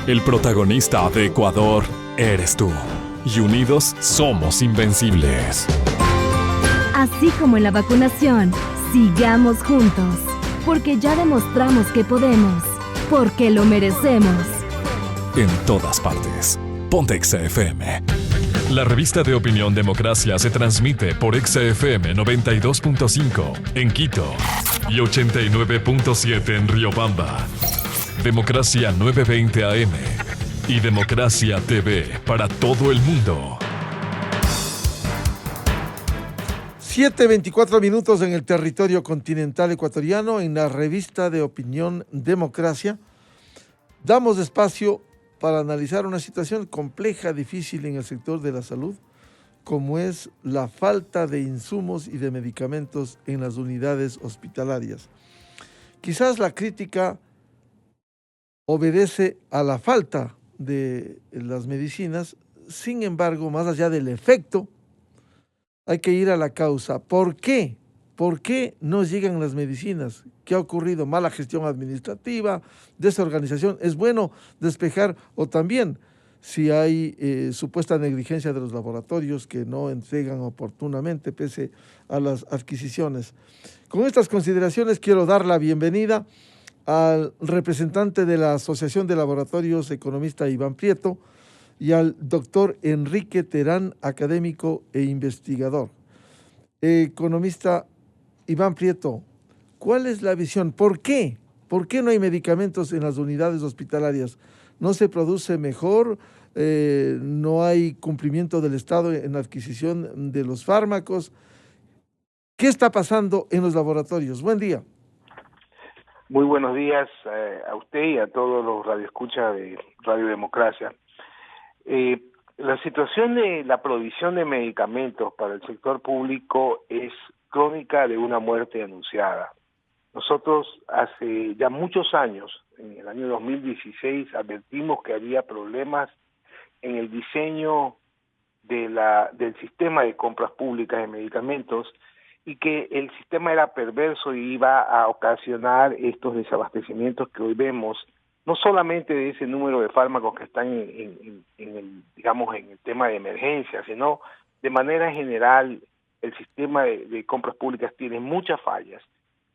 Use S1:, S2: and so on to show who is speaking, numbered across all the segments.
S1: El protagonista de Ecuador eres tú. Y unidos somos invencibles.
S2: Así como en la vacunación, sigamos juntos. Porque ya demostramos que podemos. Porque lo merecemos.
S1: En todas partes. Ponte Exa FM. La revista de opinión Democracia se transmite por Exa FM 92.5 en Quito y 89.7 en Riobamba. Democracia 920 AM y Democracia TV para todo el mundo.
S3: 7:24 minutos en el territorio continental ecuatoriano. En la revista de opinión Democracia damos espacio para analizar una situación compleja, difícil en el sector de la salud, como es la falta de insumos y de medicamentos en las unidades hospitalarias. Quizás la crítica obedece a la falta de las medicinas, sin embargo, más allá del efecto, hay que ir a la causa. ¿Por qué? ¿Por qué no llegan las medicinas? ¿Qué ha ocurrido? Mala gestión administrativa, desorganización. Es bueno despejar, o también si hay supuesta negligencia de los laboratorios que no entregan oportunamente pese a las adquisiciones. Con estas consideraciones quiero dar la bienvenida al representante de la Asociación de Laboratorios, economista Iván Prieto, y al doctor Enrique Terán, académico e investigador. Economista Iván Prieto, ¿cuál es la visión? ¿Por qué? ¿Por qué no hay medicamentos en las unidades hospitalarias? ¿No se produce mejor? ¿No hay cumplimiento del Estado en la adquisición de los fármacos? ¿Qué está pasando en los laboratorios? Buen día.
S4: Muy buenos días a usted y a todos los radioescuchas de Radio Democracia. La situación de la provisión de medicamentos para el sector público es crónica de una muerte anunciada. Nosotros hace ya muchos años, en el año 2016, advertimos que había problemas en el diseño del sistema de compras públicas de medicamentos y que el sistema era perverso y iba a ocasionar estos desabastecimientos que hoy vemos, no solamente de ese número de fármacos que están en el tema de emergencia, sino de manera general el sistema de compras públicas tiene muchas fallas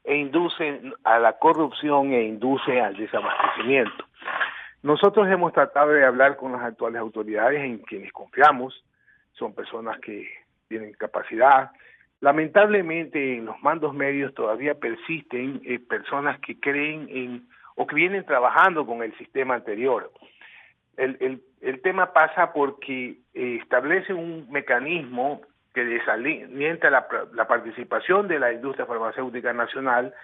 S4: e induce a la corrupción e induce al desabastecimiento. Nosotros hemos tratado de hablar con las actuales autoridades en quienes confiamos, son personas que tienen capacidad. Lamentablemente en los mandos medios todavía persisten personas que creen en o que vienen trabajando con el sistema anterior. El tema pasa porque establece un mecanismo que desalienta la participación de la industria farmacéutica nacional,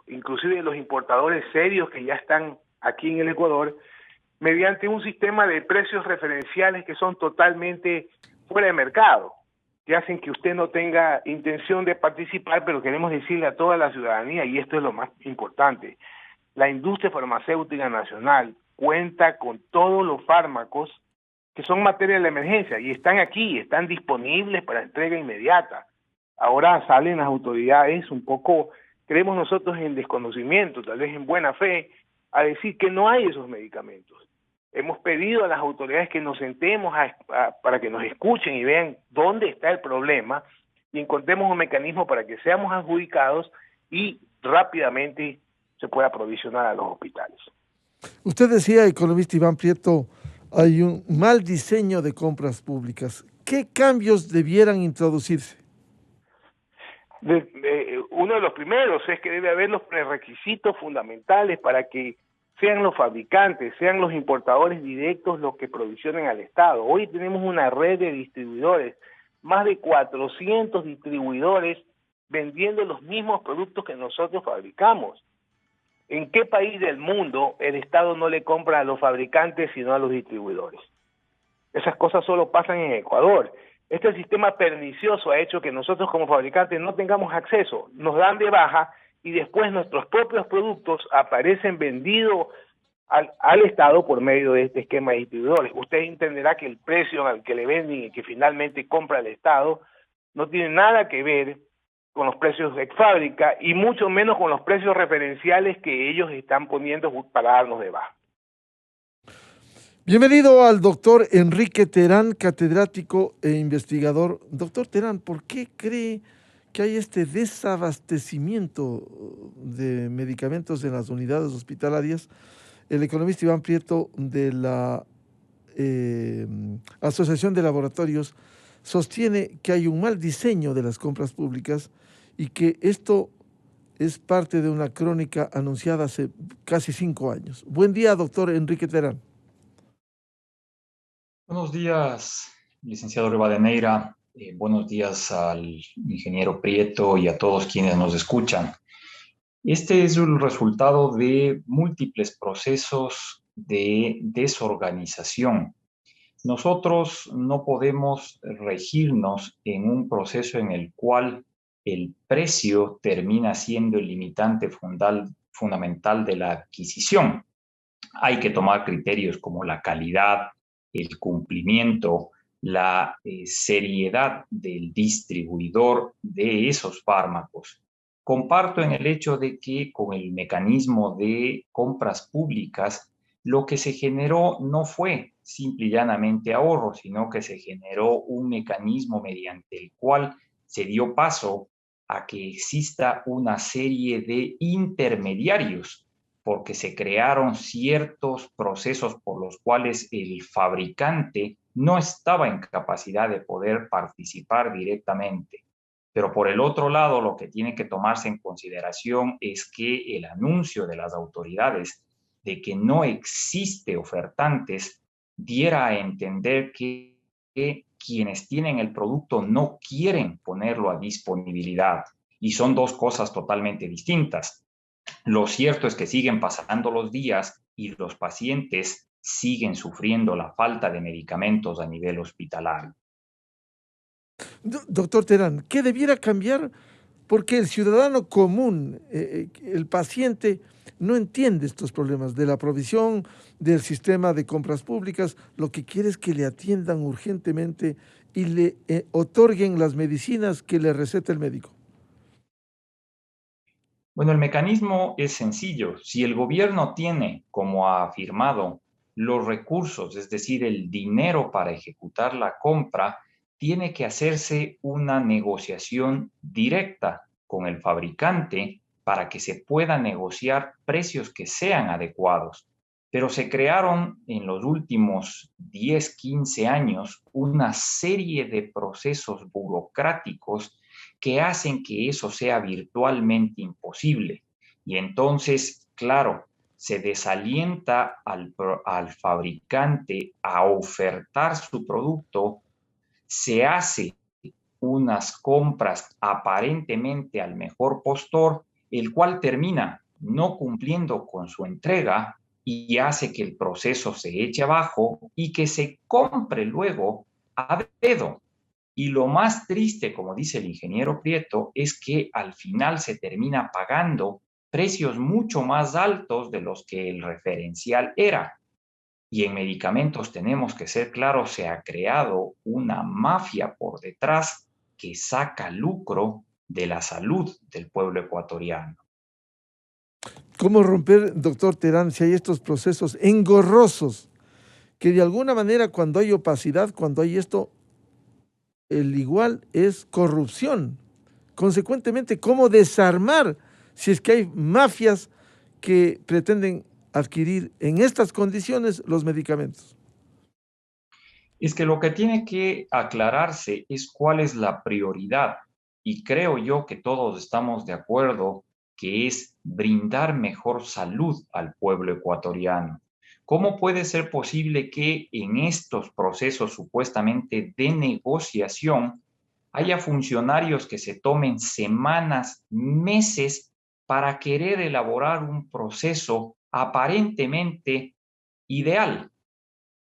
S4: inclusive de los importadores serios que ya están aquí en el Ecuador, mediante un sistema de precios referenciales que son totalmente fuera de mercado, que hacen que usted no tenga intención de participar, pero queremos decirle a toda la ciudadanía, y esto es lo más importante, la industria farmacéutica nacional cuenta con todos los fármacos que son materia de la emergencia y están aquí, están disponibles para entrega inmediata. Ahora salen las autoridades un poco, creemos nosotros en desconocimiento, tal vez en buena fe, a decir que no hay esos medicamentos. Hemos pedido a las autoridades que nos sentemos para que nos escuchen y vean dónde está el problema y encontremos un mecanismo para que seamos adjudicados y rápidamente se pueda aprovisionar a los hospitales.
S3: Usted decía, economista Iván Prieto, hay un mal diseño de compras públicas. ¿Qué cambios debieran introducirse?
S4: Uno de los primeros es que debe haber los prerequisitos fundamentales para que sean los fabricantes, sean los importadores directos los que provisionen al Estado. Hoy tenemos una red de distribuidores, más de 400 distribuidores vendiendo los mismos productos que nosotros fabricamos. ¿En qué país del mundo el Estado no le compra a los fabricantes sino a los distribuidores? Esas cosas solo pasan en Ecuador. Este sistema pernicioso ha hecho que nosotros como fabricantes no tengamos acceso, nos dan de baja y después nuestros propios productos aparecen vendidos al Estado por medio de este esquema de distribuidores. Usted entenderá que el precio al que le venden y que finalmente compra el Estado no tiene nada que ver con los precios de fábrica y mucho menos con los precios referenciales que ellos están poniendo para darnos de baja.
S3: Bienvenido al doctor Enrique Terán, catedrático e investigador. Doctor Terán, ¿por qué cree que hay este desabastecimiento de medicamentos en las unidades hospitalarias? El economista Iván Prieto de la eh, Asociación de Laboratorios sostiene que hay un mal diseño de las compras públicas y que esto es parte de una crónica anunciada hace casi 5 años. Buen día, doctor Enrique Terán.
S5: Buenos días, licenciado Rivadeneira. Buenos días al ingeniero Prieto y a todos quienes nos escuchan. Este es el resultado de múltiples procesos de desorganización. Nosotros no podemos regirnos en un proceso en el cual el precio termina siendo el limitante fundamental de la adquisición. Hay que tomar criterios como la calidad, el cumplimiento, la seriedad del distribuidor de esos fármacos. Comparto en el hecho de que con el mecanismo de compras públicas, lo que se generó no fue simple y llanamente ahorro, sino que se generó un mecanismo mediante el cual se dio paso a que exista una serie de intermediarios porque se crearon ciertos procesos por los cuales el fabricante no estaba en capacidad de poder participar directamente. Pero por el otro lado, lo que tiene que tomarse en consideración es que el anuncio de las autoridades de que no existe ofertantes diera a entender que quienes tienen el producto no quieren ponerlo a disponibilidad. Y son dos cosas totalmente distintas. Lo cierto es que siguen pasando los días y los pacientes siguen sufriendo la falta de medicamentos a nivel hospitalario.
S3: Doctor Terán, ¿qué debiera cambiar? Porque el ciudadano común, el paciente, no entiende estos problemas de la provisión, del sistema de compras públicas. Lo que quiere es que le atiendan urgentemente y le otorguen las medicinas que le receta el médico.
S5: Bueno, el mecanismo es sencillo. Si el gobierno tiene, como ha afirmado, los recursos, es decir, el dinero para ejecutar la compra, tiene que hacerse una negociación directa con el fabricante para que se pueda negociar precios que sean adecuados. Pero se crearon en los últimos 10, 15 años una serie de procesos burocráticos que hacen que eso sea virtualmente imposible. Y entonces, claro, se desalienta al fabricante a ofertar su producto, se hace unas compras aparentemente al mejor postor, el cual termina no cumpliendo con su entrega y hace que el proceso se eche abajo y que se compre luego a dedo. Y lo más triste, como dice el ingeniero Prieto, es que al final se termina pagando precios mucho más altos de los que el referencial era. Y en medicamentos tenemos que ser claros, se ha creado una mafia por detrás que saca lucro de la salud del pueblo ecuatoriano.
S3: ¿Cómo romper, doctor Terán, si hay estos procesos engorrosos que de alguna manera cuando hay opacidad, cuando hay esto, el igual es corrupción? Consecuentemente, ¿cómo desarmar si es que hay mafias que pretenden adquirir en estas condiciones los medicamentos?
S5: Es que lo que tiene que aclararse es cuál es la prioridad. Y creo yo que todos estamos de acuerdo que es brindar mejor salud al pueblo ecuatoriano. ¿Cómo puede ser posible que en estos procesos supuestamente de negociación haya funcionarios que se tomen semanas, meses para querer elaborar un proceso aparentemente ideal?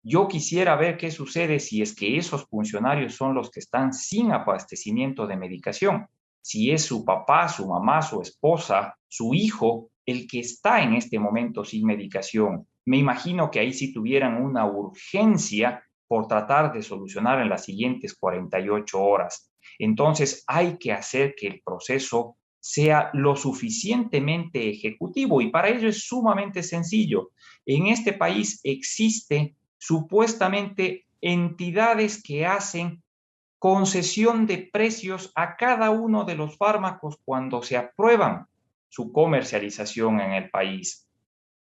S5: Yo quisiera ver qué sucede si es que esos funcionarios son los que están sin abastecimiento de medicación. Si es su papá, su mamá, su esposa, su hijo, el que está en este momento sin medicación. Me imagino que ahí sí tuvieran una urgencia por tratar de solucionar en las siguientes 48 horas. Entonces hay que hacer que el proceso sea lo suficientemente ejecutivo y para ello es sumamente sencillo. En este país existe supuestamente entidades que hacen concesión de precios a cada uno de los fármacos cuando se aprueban su comercialización en el país.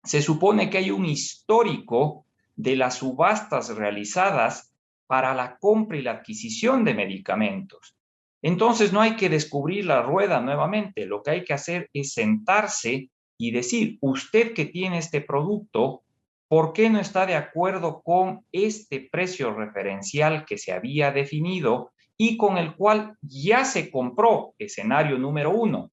S5: Se supone que hay un histórico de las subastas realizadas para la compra y la adquisición de medicamentos. Entonces no hay que descubrir la rueda nuevamente, lo que hay que hacer es sentarse y decir, usted que tiene este producto, ¿por qué no está de acuerdo con este precio referencial que se había definido y con el cual ya se compró, escenario número 1,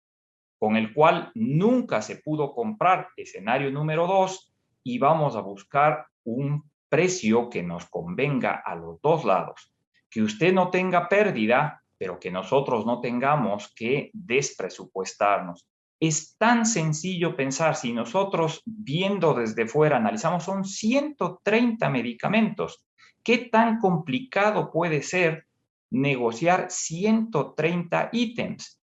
S5: con el cual nunca se pudo comprar, escenario número 2, y vamos a buscar un precio que nos convenga a los dos lados? Que usted no tenga pérdida, pero que nosotros no tengamos que despresupuestarnos. Es tan sencillo pensar, si nosotros viendo desde fuera analizamos, son 130 medicamentos. ¿Qué tan complicado puede ser negociar 130 ítems?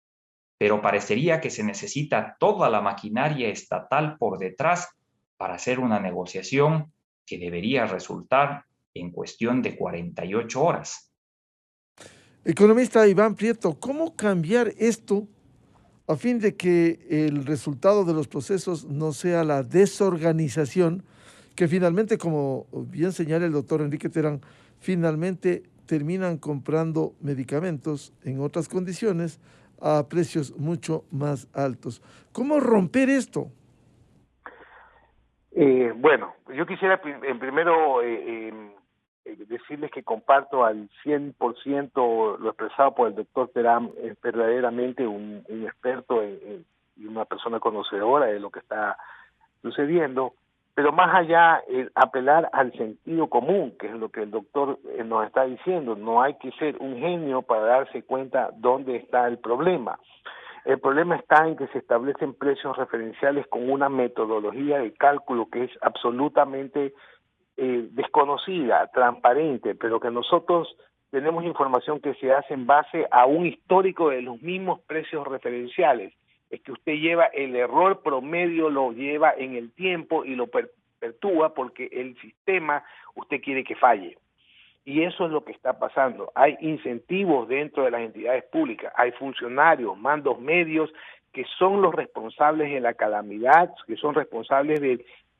S5: Pero parecería que se necesita toda la maquinaria estatal por detrás para hacer una negociación que debería resultar en cuestión de 48 horas.
S3: Economista Iván Prieto, ¿cómo cambiar esto a fin de que el resultado de los procesos no sea la desorganización, que finalmente, como bien señala el doctor Enrique Terán, finalmente terminan comprando medicamentos en otras condiciones a precios mucho más altos? ¿Cómo romper esto?
S4: Bueno, yo quisiera primero decirles que comparto al 100% lo expresado por el doctor Terán. Es verdaderamente un experto y una persona conocedora de lo que está sucediendo, pero más allá, apelar al sentido común, que es lo que el doctor nos está diciendo. No hay que ser un genio para darse cuenta dónde está el problema. El problema está en que se establecen precios referenciales con una metodología de cálculo que es absolutamente desconocida, transparente, pero que nosotros tenemos información que se hace en base a un histórico de los mismos precios referenciales. Es que usted lleva el error promedio, lo lleva en el tiempo y lo perpetúa porque el sistema usted quiere que falle. Y eso es lo que está pasando. Hay incentivos dentro de las entidades públicas, hay funcionarios, mandos medios que son los responsables de la calamidad, que son responsables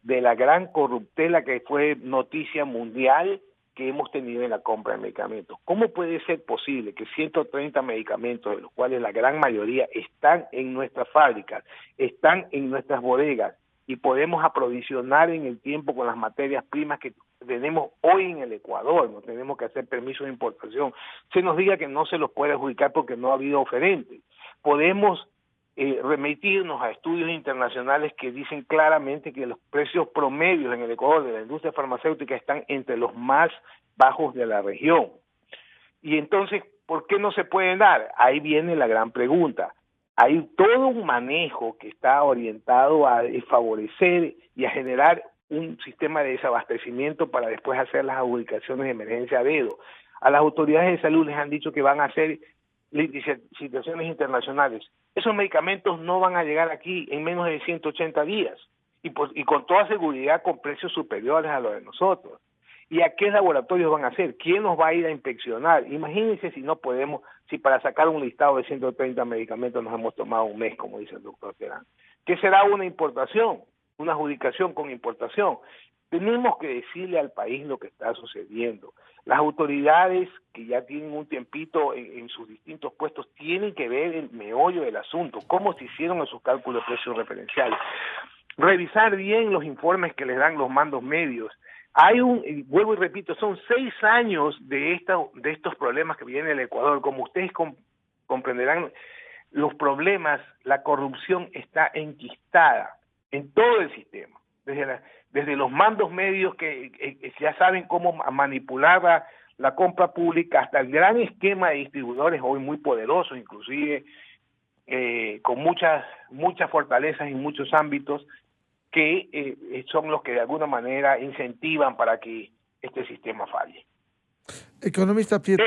S4: de la gran corruptela que fue noticia mundial que hemos tenido en la compra de medicamentos. ¿Cómo puede ser posible que 130 medicamentos, de los cuales la gran mayoría están en nuestras fábricas, están en nuestras bodegas, y podemos aprovisionar en el tiempo con las materias primas que tenemos hoy en el Ecuador, no tenemos que hacer permiso de importación, se nos diga que no se los puede adjudicar porque no ha habido oferentes? Podemos remitirnos a estudios internacionales que dicen claramente que los precios promedios en el Ecuador de la industria farmacéutica están entre los más bajos de la región. Y entonces, ¿por qué no se pueden dar? Ahí viene la gran pregunta. Hay todo un manejo que está orientado a favorecer y a generar un sistema de desabastecimiento para después hacer las adjudicaciones de emergencia a dedo. A las autoridades de salud les han dicho que van a hacer licitaciones internacionales. Esos medicamentos no van a llegar aquí en menos de 180 días y con toda seguridad con precios superiores a los de nosotros. ¿Y a qué laboratorios van a hacer? ¿Quién nos va a ir a inspeccionar? Imagínense si no podemos, si para sacar un listado de 130 medicamentos nos hemos tomado un mes, como dice el doctor Terán. ¿Qué será una importación? Una adjudicación con importación. Tenemos que decirle al país lo que está sucediendo. Las autoridades que ya tienen un tiempito en sus distintos puestos tienen que ver el meollo del asunto, cómo se hicieron esos cálculos de precios referenciales. Revisar bien los informes que les dan los mandos medios. Hay vuelvo y repito, son 6 años de estos problemas que viene el Ecuador. Como ustedes comprenderán, los problemas, la corrupción está enquistada en todo el sistema. Desde los mandos medios que ya saben cómo manipular la compra pública, hasta el gran esquema de distribuidores hoy muy poderosos, inclusive con muchas fortalezas en muchos ámbitos, que son los que de alguna manera incentivan para que este sistema falle.
S3: Economista Prieto.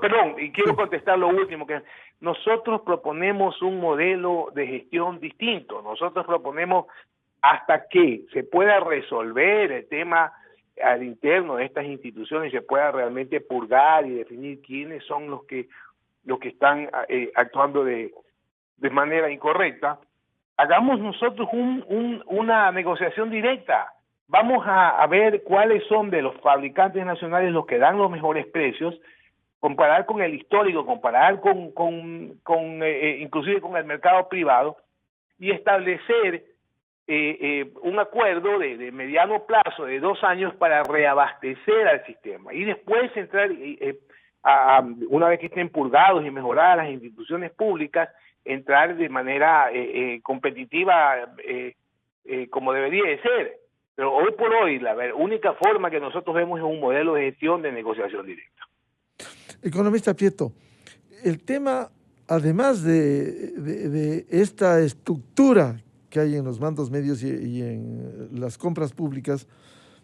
S4: Perdón, y quiero contestar lo último, que nosotros proponemos un modelo de gestión distinto. Nosotros proponemos hasta que se pueda resolver el tema al interno de estas instituciones se pueda realmente purgar y definir quiénes son los que están actuando de manera incorrecta. Hagamos nosotros una negociación directa. Vamos a ver cuáles son de los fabricantes nacionales los que dan los mejores precios, comparar con el histórico, comparar inclusive con el mercado privado, y establecer un acuerdo de mediano plazo, de 2 años, para reabastecer al sistema. Y después entrar, una vez que estén purgados y mejoradas las instituciones públicas, entrar de manera competitiva como debería de ser. Pero hoy por hoy, la única forma que nosotros vemos es un modelo de gestión de negociación directa.
S3: Economista Prieto, el tema, además de esta estructura que hay en los mandos medios y en las compras públicas,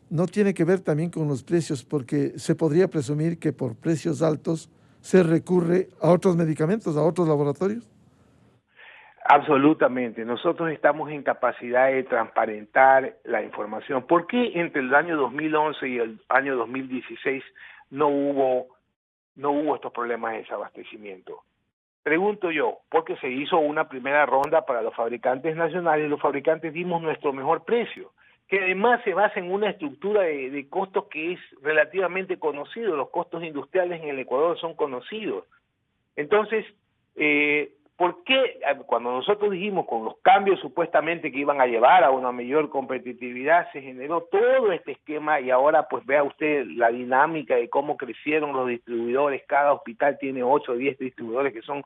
S3: no tiene que ver también con los precios, porque se podría presumir que por precios altos se recurre a otros medicamentos, a otros laboratorios.
S4: Absolutamente. Nosotros estamos en capacidad de transparentar la información. ¿Por qué entre el año 2011 y el año 2016 no hubo estos problemas de desabastecimiento? Pregunto yo, porque se hizo una primera ronda para los fabricantes nacionales y los fabricantes dimos nuestro mejor precio, que además se basa en una estructura de costos que es relativamente conocido. Los costos industriales en el Ecuador son conocidos. Entonces, ¿por qué cuando nosotros dijimos con los cambios supuestamente que iban a llevar a una mayor competitividad se generó todo este esquema? Y ahora pues vea usted la dinámica de cómo crecieron los distribuidores. Cada hospital tiene 8 o 10 distribuidores que son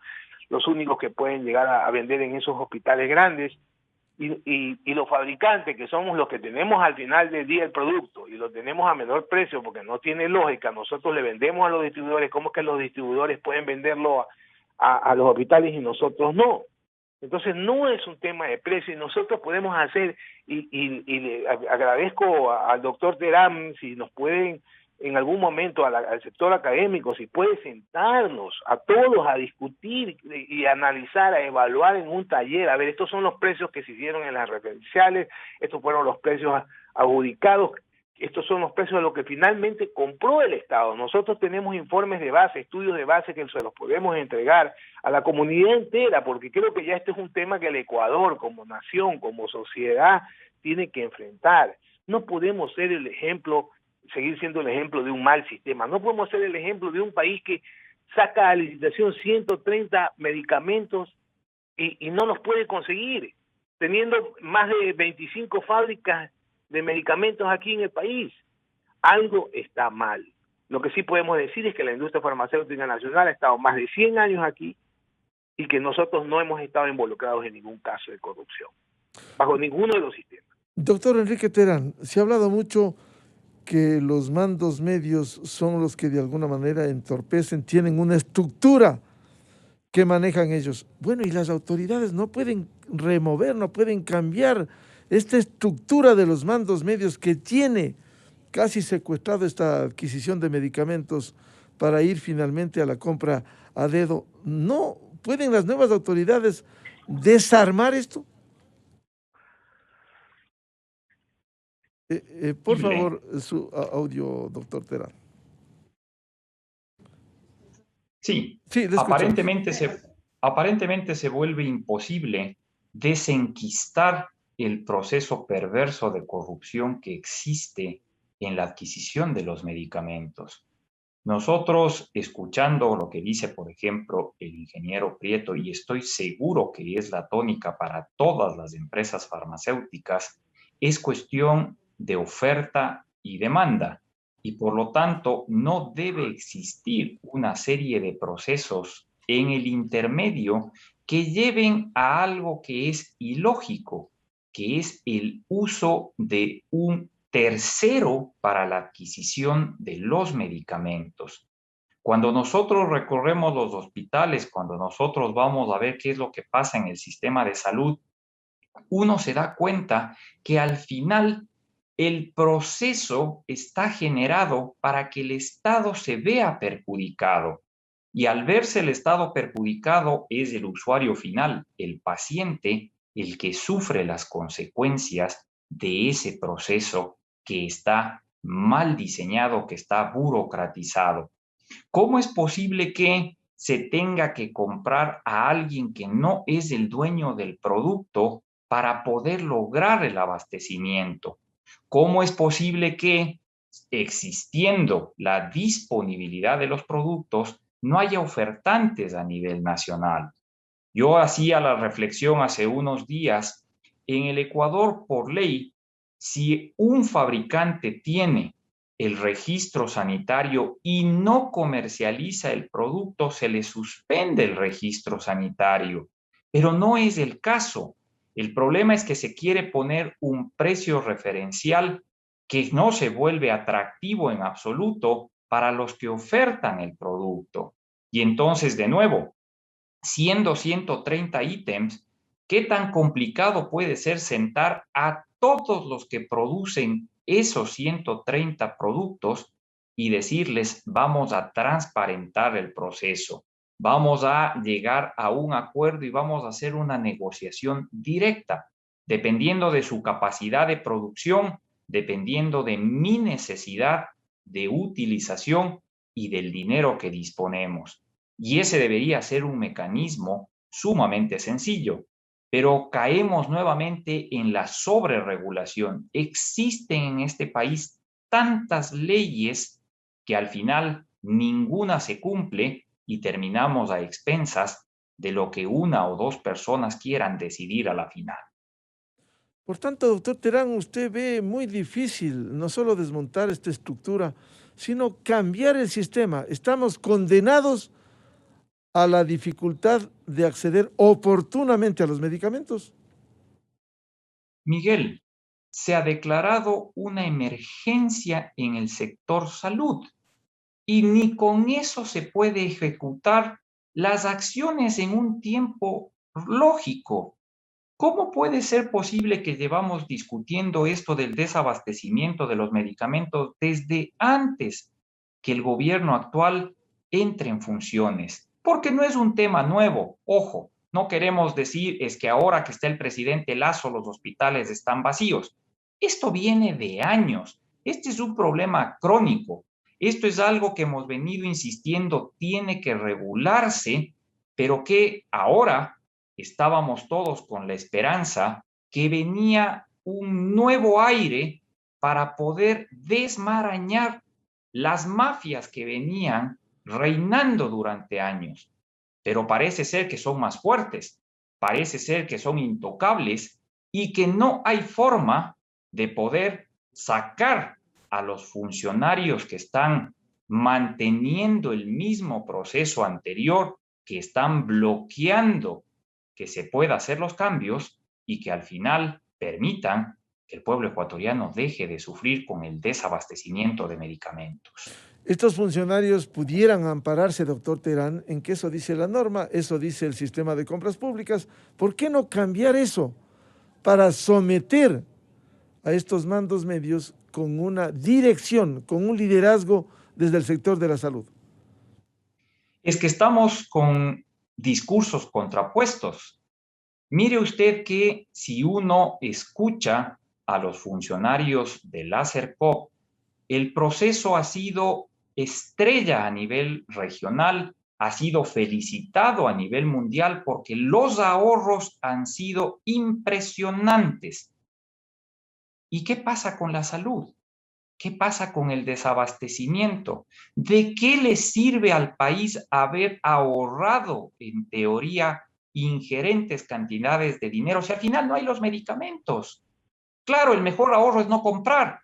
S4: los únicos que pueden llegar a vender en esos hospitales grandes. Y los fabricantes, que somos los que tenemos al final del día el producto y lo tenemos a menor precio porque no tiene lógica, nosotros le vendemos a los distribuidores. ¿Cómo es que los distribuidores pueden venderlo a los hospitales y nosotros no? Entonces no es un tema de precio, y nosotros podemos hacer, y le agradezco al doctor Terán si nos pueden en algún momento al sector académico, si puede sentarnos a todos a discutir y analizar, a evaluar en un taller, a ver, estos son los precios que se hicieron en las referenciales, estos fueron los precios adjudicados, estos son los precios de lo que finalmente compró el Estado. Nosotros tenemos informes de base, estudios de base que se los podemos entregar a la comunidad entera, porque creo que ya este es un tema que el Ecuador como nación, como sociedad, tiene que enfrentar. No podemos ser el ejemplo, seguir siendo el ejemplo de un mal sistema. No podemos ser el ejemplo de un país que saca a licitación 130 medicamentos y no los puede conseguir, teniendo más de 25 fábricas de medicamentos aquí en el país. Algo está mal. Lo que sí podemos decir es que la industria farmacéutica nacional ha estado más de 100 años aquí y que nosotros no hemos estado involucrados en ningún caso de corrupción, bajo ninguno de los sistemas.
S3: Doctor Enrique Terán, se ha hablado mucho que los mandos medios son los que de alguna manera entorpecen, tienen una estructura que manejan ellos. Bueno, y las autoridades no pueden remover, no pueden cambiar esta estructura de los mandos medios que tiene casi secuestrado esta adquisición de medicamentos para ir finalmente a la compra a dedo. ¿No pueden las nuevas autoridades desarmar esto? Por favor, su audio, doctor Terán.
S5: Sí,
S3: sí,
S5: aparentemente se vuelve imposible desenquistar el proceso perverso de corrupción que existe en la adquisición de los medicamentos. Nosotros, escuchando lo que dice, por ejemplo, el ingeniero Prieto, y estoy seguro que es la tónica para todas las empresas farmacéuticas, es cuestión de oferta y demanda, y por lo tanto no debe existir una serie de procesos en el intermedio que lleven a algo que es ilógico, que es el uso de un tercero para la adquisición de los medicamentos. Cuando nosotros recorremos los hospitales, cuando nosotros vamos a ver qué es lo que pasa en el sistema de salud, uno se da cuenta que al final el proceso está generado para que el Estado se vea perjudicado. Y al verse el Estado perjudicado es el usuario final, el paciente, el que sufre las consecuencias de ese proceso que está mal diseñado, que está burocratizado. ¿Cómo es posible que se tenga que comprar a alguien que no es el dueño del producto para poder lograr el abastecimiento? ¿Cómo es posible que, existiendo la disponibilidad de los productos, no haya ofertantes a nivel nacional? Yo hacía la reflexión hace unos días. En el Ecuador, por ley, si un fabricante tiene el registro sanitario y no comercializa el producto, se le suspende el registro sanitario. Pero no es el caso. El problema es que se quiere poner un precio referencial que no se vuelve atractivo en absoluto para los que ofertan el producto. Y entonces, de nuevo, siendo 130 ítems, ¿qué tan complicado puede ser sentar a todos los que producen esos 130 productos y decirles, vamos a transparentar el proceso, vamos a llegar a un acuerdo y vamos a hacer una negociación directa, dependiendo de su capacidad de producción, dependiendo de mi necesidad de utilización y del dinero que disponemos? Y ese debería ser un mecanismo sumamente sencillo, pero caemos nuevamente en la sobreregulación. Existen en este país tantas leyes que al final ninguna se cumple y terminamos a expensas de lo que una o dos personas quieran decidir a la final.
S3: Por tanto, doctor Terán, usted ve muy difícil no solo desmontar esta estructura, sino cambiar el sistema. Estamos condenados a la dificultad de acceder oportunamente a los medicamentos.
S5: Miguel, se ha declarado una emergencia en el sector salud y ni con eso se puede ejecutar las acciones en un tiempo lógico. ¿Cómo puede ser posible que llevamos discutiendo esto del desabastecimiento de los medicamentos desde antes que el gobierno actual entre en funciones? Porque no es un tema nuevo. Ojo, no queremos decir es que ahora que está el presidente Lasso los hospitales están vacíos. Esto viene de años. Este es un problema crónico. Esto es algo que hemos venido insistiendo, tiene que regularse, pero que ahora estábamos todos con la esperanza que venía un nuevo aire para poder desmarañar las mafias que venían reinando durante años. Pero parece ser que son más fuertes, parece ser que son intocables y que no hay forma de poder sacar a los funcionarios que están manteniendo el mismo proceso anterior, que están bloqueando que se pueda hacer los cambios y que al final permitan que el pueblo ecuatoriano deje de sufrir con el desabastecimiento de medicamentos.
S3: Estos funcionarios pudieran ampararse, doctor Terán, en que eso dice la norma, eso dice el sistema de compras públicas. ¿Por qué no cambiar eso para someter a estos mandos medios con una dirección, con un liderazgo desde el sector de la salud?
S5: Es que estamos con discursos contrapuestos. Mire usted que si uno escucha a los funcionarios del ACERCOP, el proceso ha sido estrella a nivel regional, ha sido felicitado a nivel mundial porque los ahorros han sido impresionantes. ¿Y qué pasa con la salud? ¿Qué pasa con el desabastecimiento? ¿De qué le sirve al país haber ahorrado, en teoría, ingerentes cantidades de dinero si al final no hay los medicamentos? Claro, el mejor ahorro es no comprar,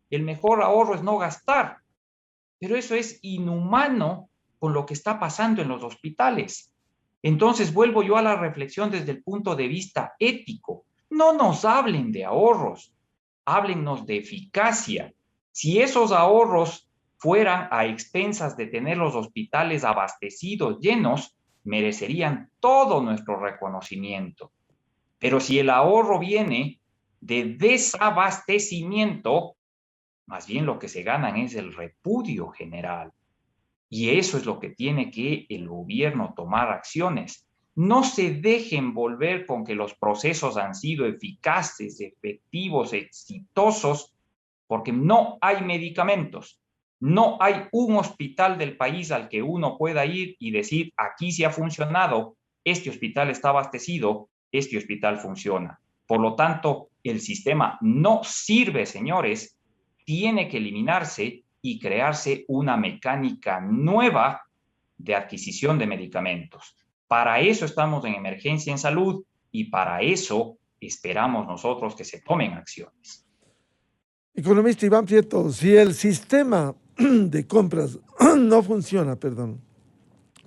S5: el mejor ahorro es no gastar, pero eso es inhumano con lo que está pasando en los hospitales. Entonces vuelvo yo a la reflexión desde el punto de vista ético. No nos hablen de ahorros, háblennos de eficacia. Si esos ahorros fueran a expensas de tener los hospitales abastecidos, llenos, merecerían todo nuestro reconocimiento. Pero si el ahorro viene de desabastecimiento, más bien lo que se ganan es el repudio general. Y eso es lo que tiene que el gobierno tomar acciones. No se dejen volver con que los procesos han sido eficaces, efectivos, exitosos, porque no hay medicamentos. No hay un hospital del país al que uno pueda ir y decir, aquí sí ha funcionado, este hospital está abastecido, este hospital funciona. Por lo tanto, el sistema no sirve, señores, tiene que eliminarse y crearse una mecánica nueva de adquisición de medicamentos. Para eso estamos en emergencia en salud y para eso esperamos nosotros que se tomen acciones.
S3: Economista Iván Prieto, si el sistema de compras no funciona, perdón,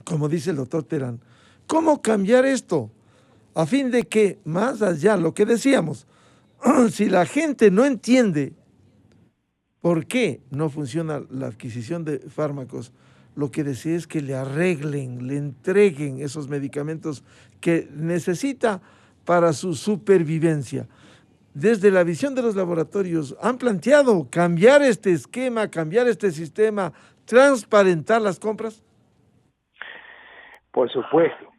S3: como dice el doctor Terán, ¿cómo cambiar esto? A fin de que, más allá, lo que decíamos, si la gente no entiende por qué no funciona la adquisición de fármacos, lo que desea es que le arreglen, le entreguen esos medicamentos que necesita para su supervivencia. Desde la visión de los laboratorios, han planteado cambiar este esquema, cambiar este sistema, transparentar las compras.
S4: Por supuesto,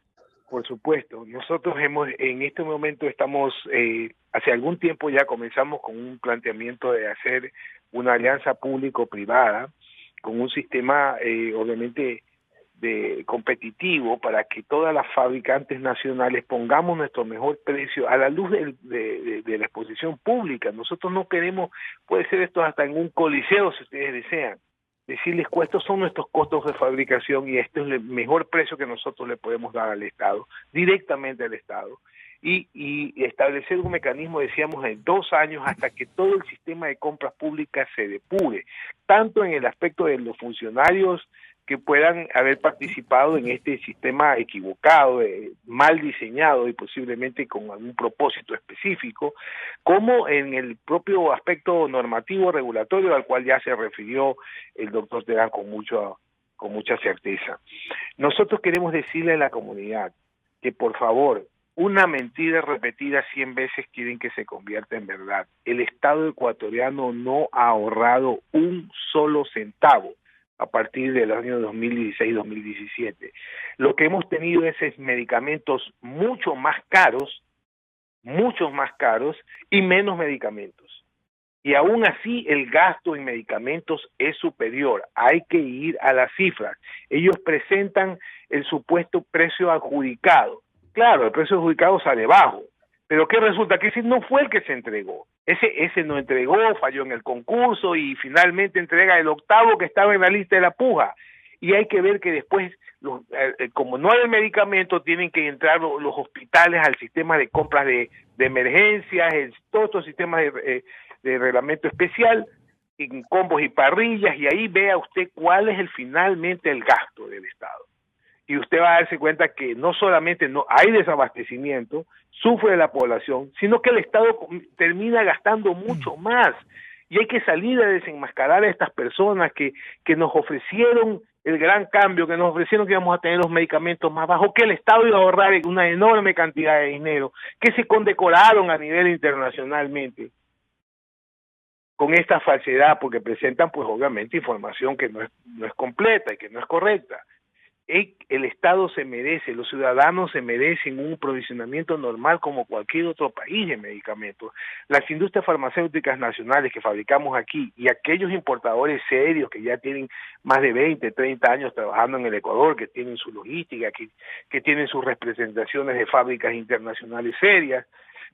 S4: por supuesto. Nosotros en este momento estamos, hace algún tiempo ya comenzamos con un planteamiento de hacer una alianza público-privada con un sistema, obviamente, competitivo para que todas las fabricantes nacionales pongamos nuestro mejor precio a la luz de la exposición pública. Nosotros no queremos, puede ser esto hasta en un coliseo si ustedes desean, decirles cuántos son nuestros costos de fabricación y este es el mejor precio que nosotros le podemos dar al Estado, directamente al Estado. Y establecer un mecanismo, decíamos, en 2 años hasta que todo el sistema de compras públicas se depure, tanto en el aspecto de los funcionarios que puedan haber participado en este sistema equivocado, mal diseñado y posiblemente con algún propósito específico, como en el propio aspecto normativo regulatorio al cual ya se refirió el doctor Terán con mucha certeza. Nosotros queremos decirle a la comunidad que por favor, una mentira repetida 100 veces quieren que se convierta en verdad. El Estado ecuatoriano no ha ahorrado un solo centavo a partir del año 2016-2017. Lo que hemos tenido es medicamentos mucho más caros y menos medicamentos. Y aún así el gasto en medicamentos es superior. Hay que ir a las cifras. Ellos presentan el supuesto precio adjudicado. Claro, el precio adjudicado sale bajo. Pero ¿qué resulta? Que ese no fue el que se entregó. Ese no entregó, falló en el concurso y finalmente entrega el 8º que estaba en la lista de la puja. Y hay que ver que después, como no hay medicamento, tienen que entrar los hospitales al sistema de compras de emergencias, todos estos sistemas de reglamento especial, en combos y parrillas, y ahí vea usted cuál es finalmente el gasto del Estado. Y usted va a darse cuenta que no solamente no hay desabastecimiento, sufre la población, sino que el Estado termina gastando mucho más. Y hay que salir a desenmascarar a estas personas que nos ofrecieron el gran cambio, que nos ofrecieron que íbamos a tener los medicamentos más bajos, que el Estado iba a ahorrar una enorme cantidad de dinero, que se condecoraron a nivel internacionalmente con esta falsedad, porque presentan pues obviamente información que no es completa y que no es correcta. El Estado se merece, los ciudadanos se merecen un provisionamiento normal como cualquier otro país de medicamentos. Las industrias farmacéuticas nacionales que fabricamos aquí y aquellos importadores serios que ya tienen más de 20, 30 años trabajando en el Ecuador, que tienen su logística, que tienen sus representaciones de fábricas internacionales serias,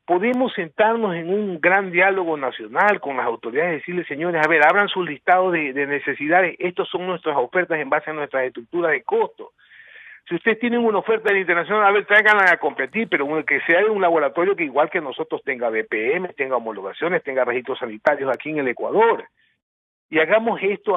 S4: podemos sentarnos en un gran diálogo nacional con las autoridades y decirles, señores, a ver, abran sus listados de necesidades, estos son nuestras ofertas en base a nuestras estructuras de costo. Si ustedes tienen una oferta internacional, a ver, tráiganla a competir, pero que sea de un laboratorio que igual que nosotros tenga BPM, tenga homologaciones, tenga registros sanitarios aquí en el Ecuador. Y hagamos esto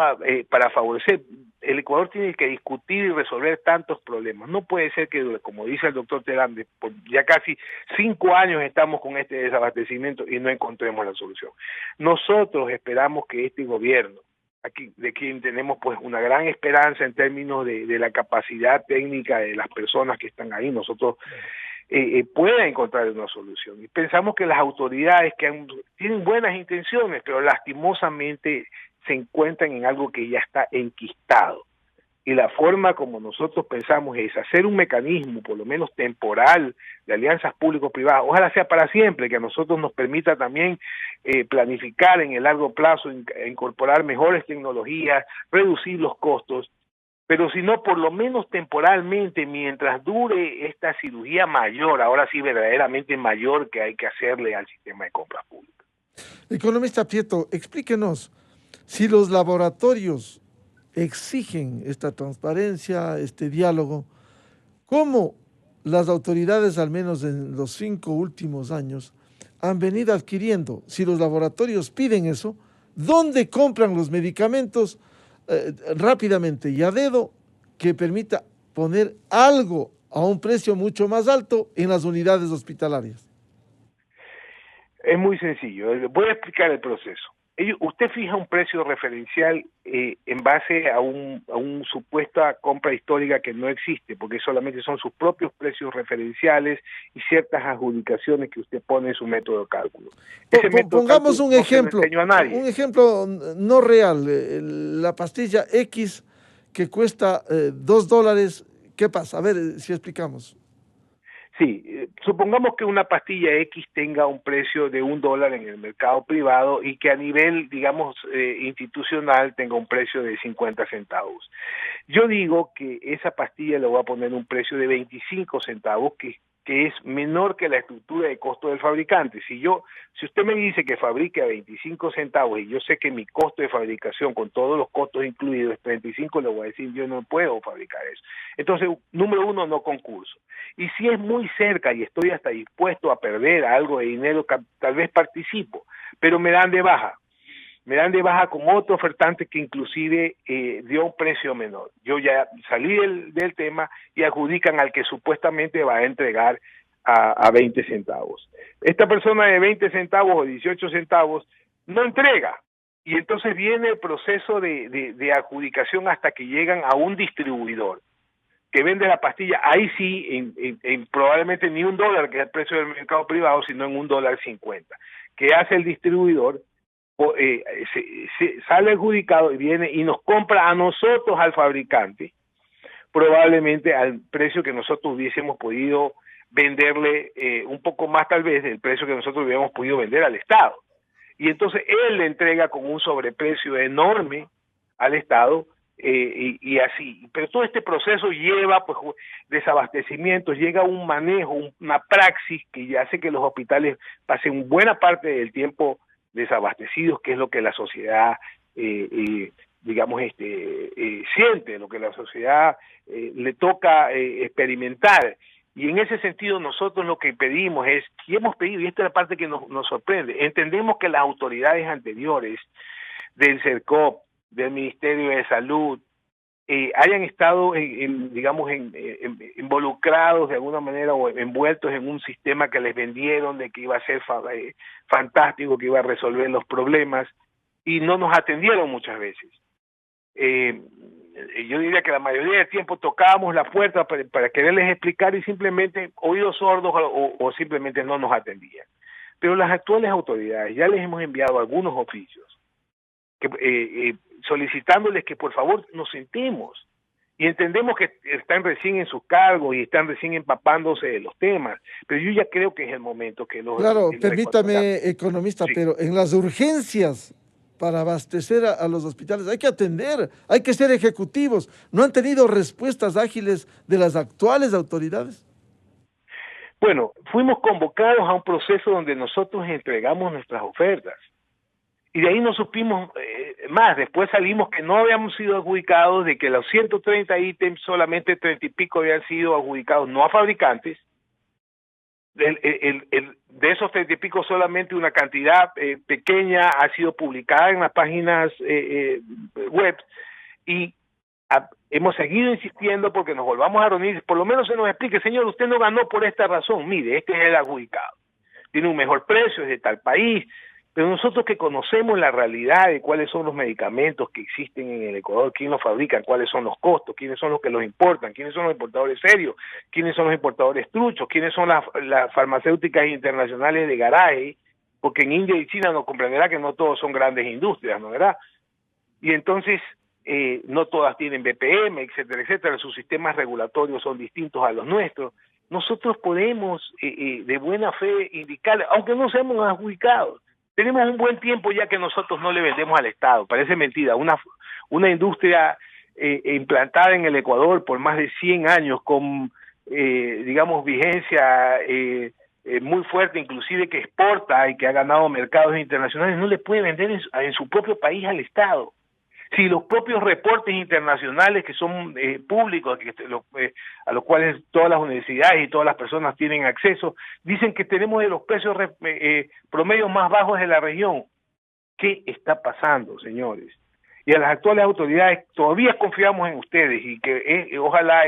S4: para favorecer. El Ecuador tiene que discutir y resolver tantos problemas. No puede ser que, como dice el doctor Terán, por ya casi 5 años estamos con este desabastecimiento y no encontremos la solución. Nosotros esperamos que este gobierno, aquí de quien tenemos pues una gran esperanza en términos de la capacidad técnica de las personas que están ahí, nosotros pueda encontrar una solución. Y pensamos que las autoridades tienen buenas intenciones, pero lastimosamente se encuentran en algo que ya está enquistado. Y la forma como nosotros pensamos es hacer un mecanismo, por lo menos temporal, de alianzas público-privadas, ojalá sea para siempre, que a nosotros nos permita también planificar en el largo plazo, incorporar mejores tecnologías, reducir los costos, pero si no, por lo menos temporalmente, mientras dure esta cirugía mayor, ahora sí verdaderamente mayor, que hay que hacerle al sistema de compras públicas.
S3: Economista Prieto, explíquenos, si los laboratorios exigen esta transparencia, este diálogo, ¿cómo las autoridades, al menos en los 5 últimos años, han venido adquiriendo? Si los laboratorios piden eso, ¿dónde compran los medicamentos rápidamente y a dedo que permita poner algo a un precio mucho más alto en las unidades hospitalarias?
S4: Es muy sencillo. Voy a explicar el proceso. Usted fija un precio referencial en base a un supuesta compra histórica que no existe, porque solamente son sus propios precios referenciales y ciertas adjudicaciones que usted pone en su método de cálculo.
S3: Pongamos un ejemplo,
S4: un
S3: ejemplo no real. La pastilla X que cuesta $2, ¿qué pasa? A ver si explicamos.
S4: Sí, supongamos que una pastilla X tenga un precio de $1 en el mercado privado y que a nivel, digamos, institucional tenga un precio de 50 centavos. Yo digo que esa pastilla le voy a poner un precio de 25 centavos, que es menor que la estructura de costo del fabricante. Si usted me dice que fabrique a 25 centavos y yo sé que mi costo de fabricación con todos los costos incluidos es 35, le voy a decir yo no puedo fabricar eso. Entonces, número uno, no concurso. Y si es muy cerca y estoy hasta dispuesto a perder algo de dinero, tal vez participo, pero me dan de baja. Me dan de baja con otro ofertante que inclusive dio un precio menor. Yo ya salí del tema y adjudican al que supuestamente va a entregar a 20 centavos. Esta persona de 20 centavos o 18 centavos no entrega. Y entonces viene el proceso de adjudicación hasta que llegan a un distribuidor que vende la pastilla, ahí sí, en probablemente ni $1, que es el precio del mercado privado, sino en $1.50. ¿Qué hace el distribuidor? Sale adjudicado y viene y nos compra a nosotros, al fabricante, probablemente al precio que nosotros hubiésemos podido venderle, un poco más tal vez del precio que nosotros hubiéramos podido vender al Estado. Y entonces él le entrega con un sobreprecio enorme al Estado, y así. Pero todo este proceso lleva pues desabastecimientos, llega un manejo, una praxis que hace que los hospitales pasen buena parte del tiempo desabastecidos, que es lo que la sociedad digamos siente, lo que la sociedad le toca experimentar. Y en ese sentido nosotros lo que pedimos es, y hemos pedido, y esta es la parte que nos sorprende, entendemos que las autoridades anteriores del CERCOP, del Ministerio de Salud, hayan estado, involucrados de alguna manera o envueltos en un sistema que les vendieron de que iba a ser fantástico, que iba a resolver los problemas, y no nos atendieron muchas veces. Yo diría que la mayoría del tiempo tocábamos la puerta para quererles explicar y simplemente oídos sordos o simplemente no nos atendían. Pero las actuales autoridades ya les hemos enviado algunos oficios solicitándoles que por favor nos sentemos, y entendemos que están recién en sus cargos y están recién empapándose de los temas, pero yo ya creo que es el momento que los...
S3: Claro, permítame, economista, sí. Pero en las urgencias para abastecer a los hospitales hay que atender, hay que ser ejecutivos. ¿No han tenido respuestas ágiles de las actuales autoridades?
S4: Bueno, fuimos convocados a un proceso donde nosotros entregamos nuestras ofertas. Y de ahí no supimos más. Después salimos que no habíamos sido adjudicados, de que los 130 ítems, solamente 30 y pico habían sido adjudicados, no a fabricantes. De esos 30 y pico, solamente una cantidad pequeña ha sido publicada en las páginas web. Y hemos seguido insistiendo porque nos volvamos a reunir. Por lo menos se nos explique, señor, usted no ganó por esta razón. Mire, este es el adjudicado. Tiene un mejor precio, es de tal país. Pero nosotros que conocemos la realidad de cuáles son los medicamentos que existen en el Ecuador, quién los fabrica, cuáles son los costos, quiénes son los que los importan, quiénes son los importadores serios, quiénes son los importadores truchos, quiénes son las farmacéuticas internacionales de garaje, porque en India y China nos comprenderá que no todos son grandes industrias, ¿no verdad? Y entonces no todas tienen BPM, etcétera, etcétera, sus sistemas regulatorios son distintos a los nuestros. Nosotros podemos de buena fe indicar, aunque no seamos adjudicados, tenemos un buen tiempo ya que nosotros no le vendemos al Estado, parece mentira, una industria implantada en el Ecuador por más de 100 años con, digamos, vigencia muy fuerte, inclusive que exporta y que ha ganado mercados internacionales, no le puede vender en su propio país al Estado. Si los propios reportes internacionales que son públicos, a los cuales todas las universidades y todas las personas tienen acceso, dicen que tenemos de los precios promedios más bajos de la región. ¿Qué está pasando, señores? Y a las actuales autoridades todavía confiamos en ustedes y que ojalá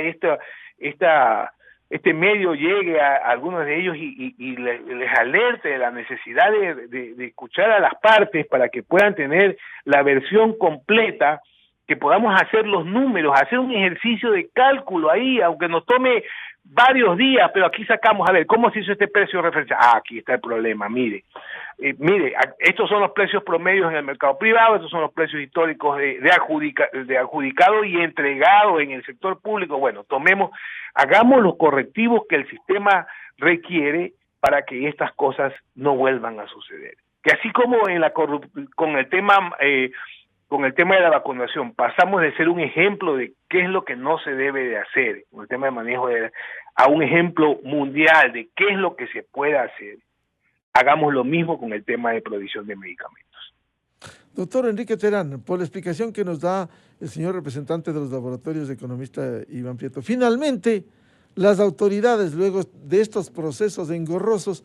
S4: este medio llegue a algunos de ellos y les alerte de la necesidad de escuchar a las partes para que puedan tener la versión completa, que podamos hacer los números, hacer un ejercicio de cálculo ahí, aunque nos tome varios días, pero aquí sacamos, a ver, ¿cómo se hizo este precio de referencia? Aquí está el problema, mire, estos son los precios promedios en el mercado privado, estos son los precios históricos de adjudicado y entregado en el sector público. Bueno, hagamos los correctivos que el sistema requiere para que estas cosas no vuelvan a suceder. Que así como con el tema de la vacunación, pasamos de ser un ejemplo de qué es lo que no se debe de hacer, con el tema de manejo a un ejemplo mundial de qué es lo que se puede hacer. Hagamos lo mismo con el tema de provisión de medicamentos.
S3: Doctor Enrique Terán, por la explicación que nos da el señor representante de los laboratorios de economista Iván Prieto, finalmente las autoridades, luego de estos procesos engorrosos,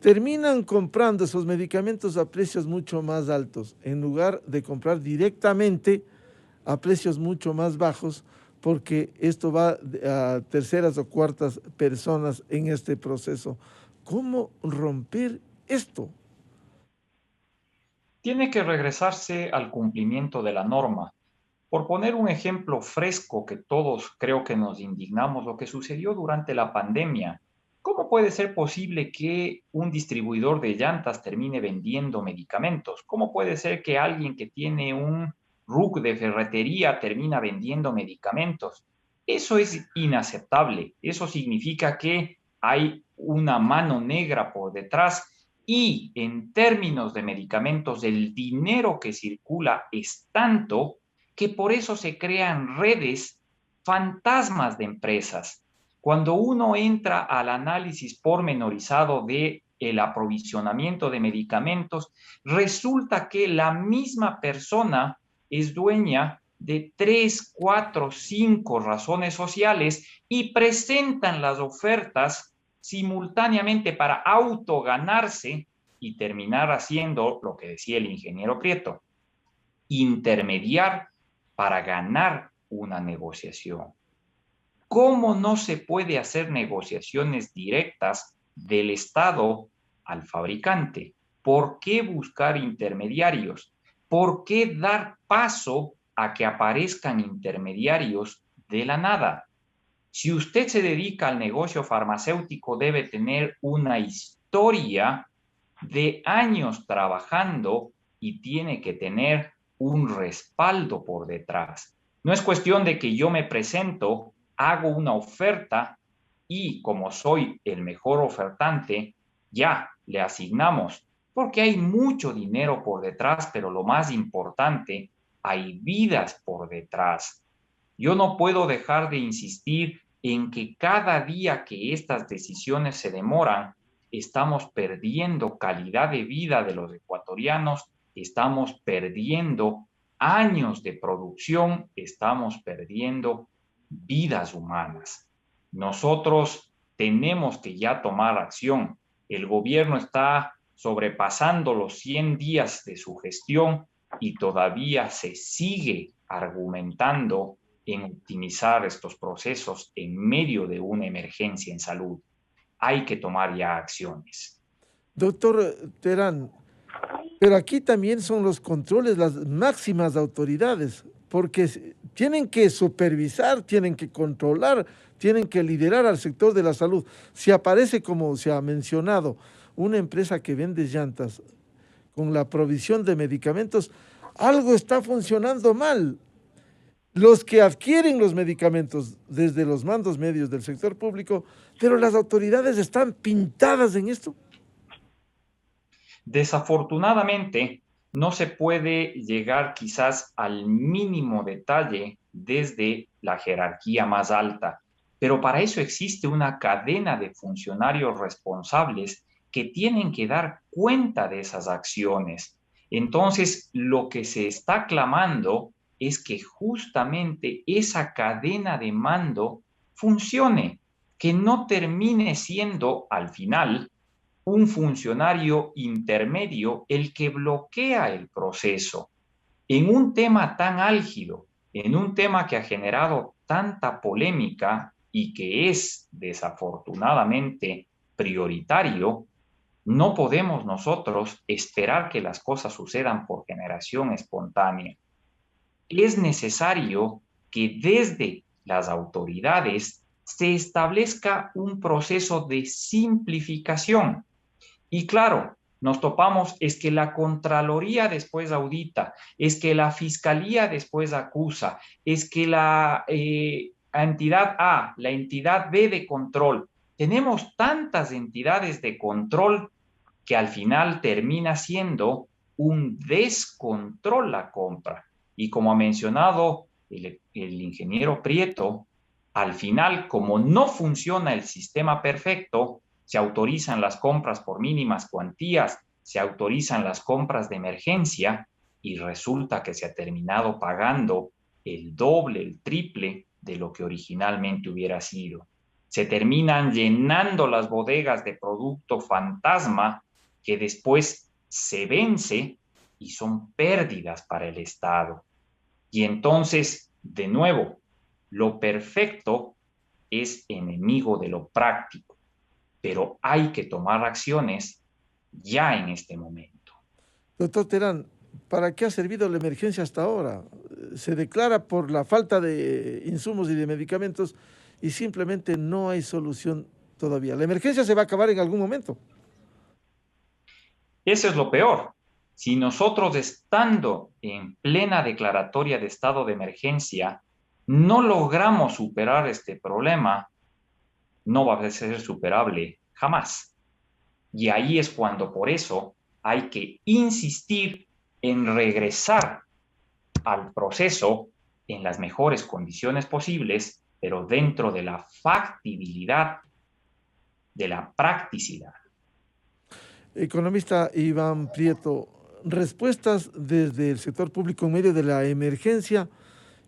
S3: terminan comprando esos medicamentos a precios mucho más altos, en lugar de comprar directamente a precios mucho más bajos, porque esto va a terceras o cuartas personas en este proceso. ¿Cómo romper esto?
S5: Tiene que regresarse al cumplimiento de la norma. Por poner un ejemplo fresco que todos creo que nos indignamos, lo que sucedió durante la pandemia. ¿Cómo puede ser posible que un distribuidor de llantas termine vendiendo medicamentos? ¿Cómo puede ser que alguien que tiene un RUC de ferretería termina vendiendo medicamentos? Eso es inaceptable. Eso significa que hay una mano negra por detrás y en términos de medicamentos el dinero que circula es tanto que por eso se crean redes fantasmas de empresas. Cuando uno entra al análisis pormenorizado de el aprovisionamiento de medicamentos, resulta que la misma persona es dueña de 3, 4, 5 razones sociales y presentan las ofertas simultáneamente para autoganarse y terminar haciendo lo que decía el ingeniero Prieto, intermediar para ganar una negociación. ¿Cómo no se puede hacer negociaciones directas del Estado al fabricante? ¿Por qué buscar intermediarios? ¿Por qué dar paso a que aparezcan intermediarios de la nada? Si usted se dedica al negocio farmacéutico, debe tener una historia de años trabajando y tiene que tener un respaldo por detrás. No es cuestión de que yo me presento, hago una oferta y como soy el mejor ofertante, ya le asignamos, porque hay mucho dinero por detrás, pero lo más importante, hay vidas por detrás. Yo no puedo dejar de insistir en que cada día que estas decisiones se demoran, estamos perdiendo calidad de vida de los ecuatorianos, estamos perdiendo años de producción, estamos perdiendo vidas humanas. Nosotros tenemos que ya tomar acción. El gobierno está sobrepasando los 100 días de su gestión y todavía se sigue argumentando en optimizar estos procesos en medio de una emergencia en salud. Hay que tomar ya acciones.
S3: Doctor Terán, pero aquí también son los controles, las máximas autoridades, porque tienen que supervisar, tienen que controlar, tienen que liderar al sector de la salud. Si aparece, como se ha mencionado, una empresa que vende llantas con la provisión de medicamentos, algo está funcionando mal. los que adquieren los medicamentos desde los mandos medios del sector público, pero las autoridades están pintadas en esto.
S5: Desafortunadamente, no se puede llegar quizás al mínimo detalle desde la jerarquía más alta, pero para eso existe una cadena de funcionarios responsables que tienen que dar cuenta de esas acciones. Entonces, lo que se está clamando es que justamente esa cadena de mando funcione, que no termine siendo al final un funcionario intermedio el que bloquea el proceso. En un tema tan álgido, en un tema que ha generado tanta polémica y que es desafortunadamente prioritario, no podemos nosotros esperar que las cosas sucedan por generación espontánea. Es necesario que desde las autoridades se establezca un proceso de simplificación. Y claro, nos topamos, es que la Contraloría después audita, es que la Fiscalía después acusa, es que la entidad A, la entidad B de control. Tenemos tantas entidades de control que al final termina siendo un descontrol la compra. Y como ha mencionado el ingeniero Prieto, al final, como no funciona el sistema perfecto, se autorizan las compras por mínimas cuantías, se autorizan las compras de emergencia y resulta que se ha terminado pagando el doble, el triple de lo que originalmente hubiera sido. Se terminan llenando las bodegas de producto fantasma que después se vence y son pérdidas para el Estado. Y entonces, de nuevo, lo perfecto es enemigo de lo práctico, pero hay que tomar acciones ya en este momento.
S3: Doctor Terán, ¿para qué ha servido la emergencia hasta ahora? Se declara por la falta de insumos y de medicamentos y simplemente no hay solución todavía. La emergencia se va a acabar en algún momento.
S5: Eso es lo peor. Si nosotros, estando en plena declaratoria de estado de emergencia, no logramos superar este problema, no va a ser superable jamás. Y ahí es cuando por eso hay que insistir en regresar al proceso en las mejores condiciones posibles, pero dentro de la factibilidad, de la practicidad.
S3: Economista Iván Prieto, respuestas desde el sector público en medio de la emergencia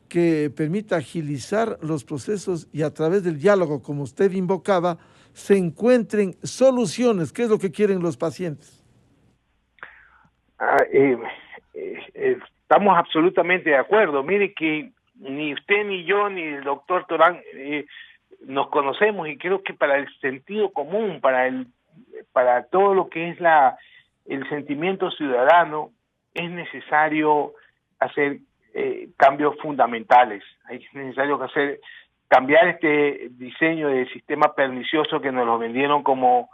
S3: que permita agilizar los procesos y a través del diálogo, como usted invocaba, se encuentren soluciones. ¿Qué es lo que quieren los pacientes?
S4: Estamos absolutamente de acuerdo. Mire que ni usted, ni yo, ni el doctor Terán nos conocemos, y creo que para el sentido común, para todo lo que es el sentimiento ciudadano, es necesario hacer cambios fundamentales. Es necesario cambiar este diseño de sistema pernicioso que nos lo vendieron como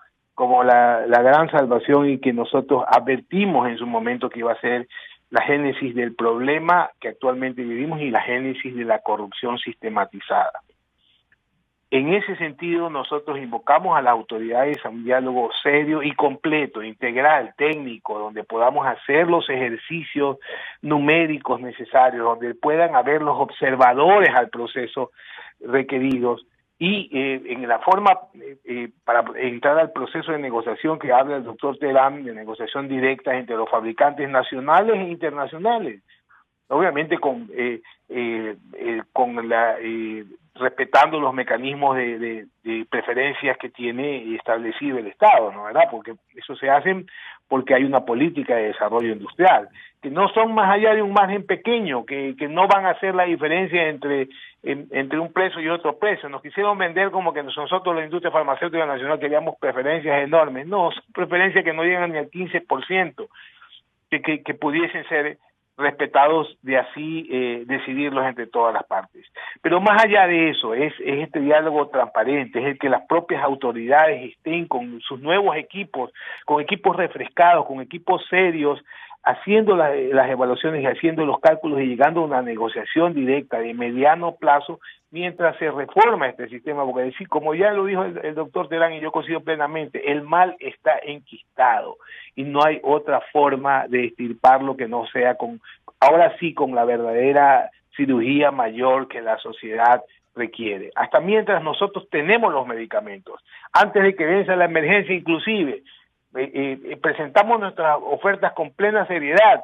S4: la gran salvación, y que nosotros advertimos en su momento que iba a ser la génesis del problema que actualmente vivimos y la génesis de la corrupción sistematizada. En ese sentido, nosotros invocamos a las autoridades a un diálogo serio y completo, integral, técnico, donde podamos hacer los ejercicios numéricos necesarios, donde puedan haber los observadores al proceso requeridos, y en la forma para entrar al proceso de negociación que habla el doctor Terán, de negociación directa entre los fabricantes nacionales e internacionales. Obviamente respetando los mecanismos de preferencias que tiene establecido el Estado, ¿no? ¿Verdad? Porque eso se hace porque hay una política de desarrollo industrial, que no son más allá de un margen pequeño, que no van a hacer la diferencia entre un precio y otro precio. Nos quisieron vender como que nosotros, la industria farmacéutica nacional, queríamos preferencias enormes. No, son preferencias que no llegan ni al 15%, que pudiesen ser respetados, de así decidirlos entre todas las partes. Pero más allá de eso, es este diálogo transparente, es el que las propias autoridades estén con sus nuevos equipos, con equipos refrescados, con equipos serios, haciendo las evaluaciones y haciendo los cálculos y llegando a una negociación directa de mediano plazo mientras se reforma este sistema, porque decir, como ya lo dijo el doctor Terán y yo coincido plenamente, el mal está enquistado y no hay otra forma de extirparlo que no sea ahora sí con la verdadera cirugía mayor que la sociedad requiere. Hasta mientras nosotros tenemos los medicamentos, antes de que venza la emergencia inclusive, presentamos nuestras ofertas con plena seriedad,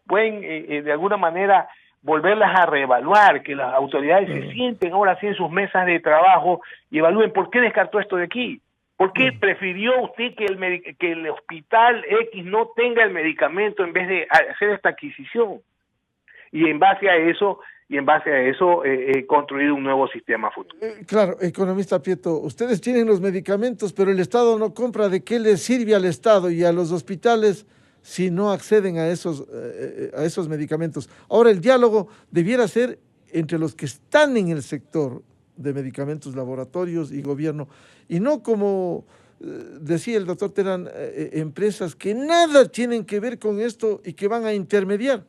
S4: pueden de alguna manera volverlas a reevaluar, que las autoridades se sienten ahora sí en sus mesas de trabajo y evalúen por qué descartó esto de aquí, por qué prefirió usted que el hospital X no tenga el medicamento en vez de hacer esta adquisición, y en base a eso construir un nuevo sistema futuro.
S3: Claro, economista Prieto, ustedes tienen los medicamentos, pero el Estado no compra. ¿De qué les sirve al Estado y a los hospitales si no acceden a esos medicamentos? Ahora, el diálogo debiera ser entre los que están en el sector de medicamentos, laboratorios y gobierno, y no como decía el doctor Terán, empresas que nada tienen que ver con esto y que van a intermediar.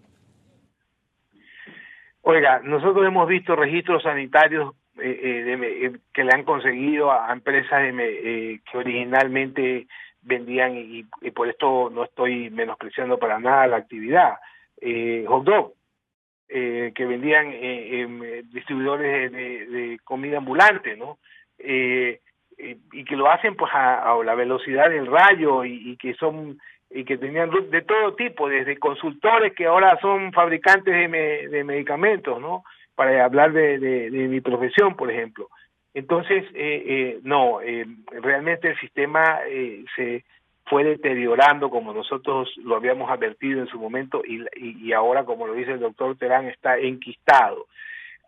S4: Oiga, nosotros hemos visto registros sanitarios que le han conseguido a empresas que originalmente vendían, y por esto no estoy menospreciando para nada la actividad, hot dog, que vendían distribuidores de comida ambulante, ¿no? Y que lo hacen pues a la velocidad del rayo y que tenían de todo tipo, desde consultores que ahora son fabricantes de medicamentos, ¿no? Para hablar de mi profesión, por ejemplo. Entonces, realmente el sistema se fue deteriorando como nosotros lo habíamos advertido en su momento y ahora, como lo dice el doctor Terán, está enquistado.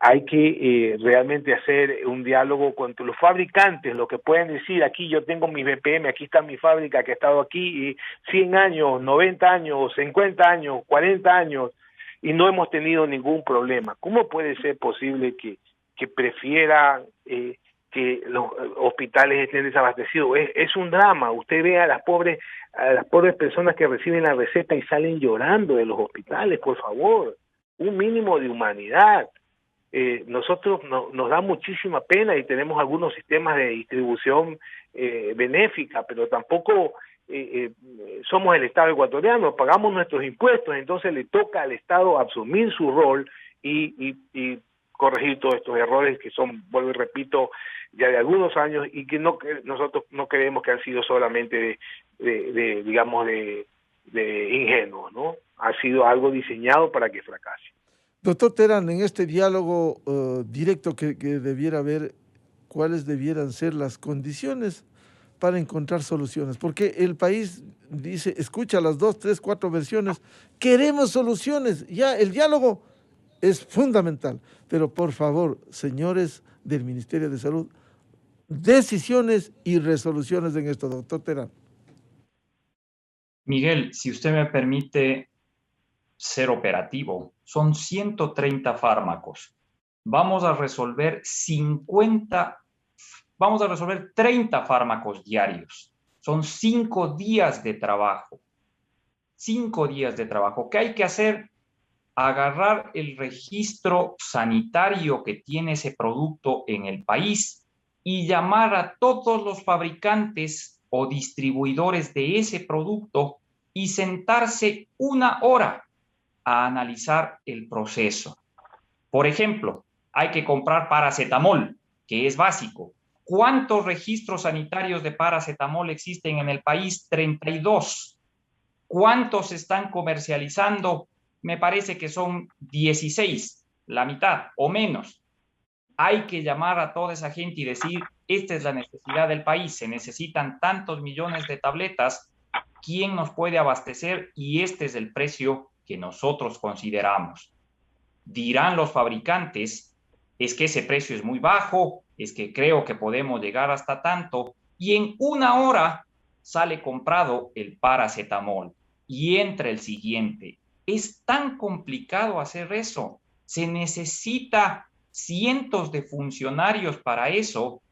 S4: Hay que realmente hacer un diálogo con los fabricantes, lo que pueden decir, aquí yo tengo mi BPM, aquí está mi fábrica que ha estado aquí 100 años, 90 años, 50 años, 40 años, y no hemos tenido ningún problema. ¿Cómo puede ser posible que prefieran que los hospitales estén desabastecidos? Es un drama. Usted ve a las pobres personas que reciben la receta y salen llorando de los hospitales, por favor, un mínimo de humanidad. Nosotros nos da muchísima pena y tenemos algunos sistemas de distribución benéfica, pero tampoco somos el Estado ecuatoriano, pagamos nuestros impuestos, entonces le toca al Estado asumir su rol y corregir todos estos errores que son, vuelvo y repito, ya de algunos años y que nosotros no creemos que han sido solamente de ingenuos, ¿no? Ha sido algo diseñado para que fracase.
S3: Doctor Terán, en este diálogo directo que debiera haber, ¿cuáles debieran ser las condiciones para encontrar soluciones? Porque el país dice, escucha las 2, 3, 4 versiones, queremos soluciones, ya el diálogo es fundamental, pero por favor, señores del Ministerio de Salud, decisiones y resoluciones en esto, doctor Terán.
S5: Miguel, si usted me permite ser operativo, son 130 fármacos. Vamos a resolver 30 fármacos diarios. Son 5 días de trabajo. 5 días de trabajo. ¿Qué hay que hacer? Agarrar el registro sanitario que tiene ese producto en el país y llamar a todos los fabricantes o distribuidores de ese producto y sentarse 1 hora a analizar el proceso. Por ejemplo, hay que comprar paracetamol, que es básico. ¿Cuántos registros sanitarios de paracetamol existen en el país? 32. ¿Cuántos están comercializando? Me parece que son 16, la mitad o menos. Hay que llamar a toda esa gente y decir, esta es la necesidad del país, se necesitan tantos millones de tabletas, ¿quién nos puede abastecer? Y este es el precio que nosotros consideramos. Dirán los fabricantes, es que ese precio es muy bajo, es que creo que podemos llegar hasta tanto, y en 1 hora sale comprado el paracetamol y entra el siguiente. Es tan complicado hacer eso, se necesita cientos de funcionarios para eso.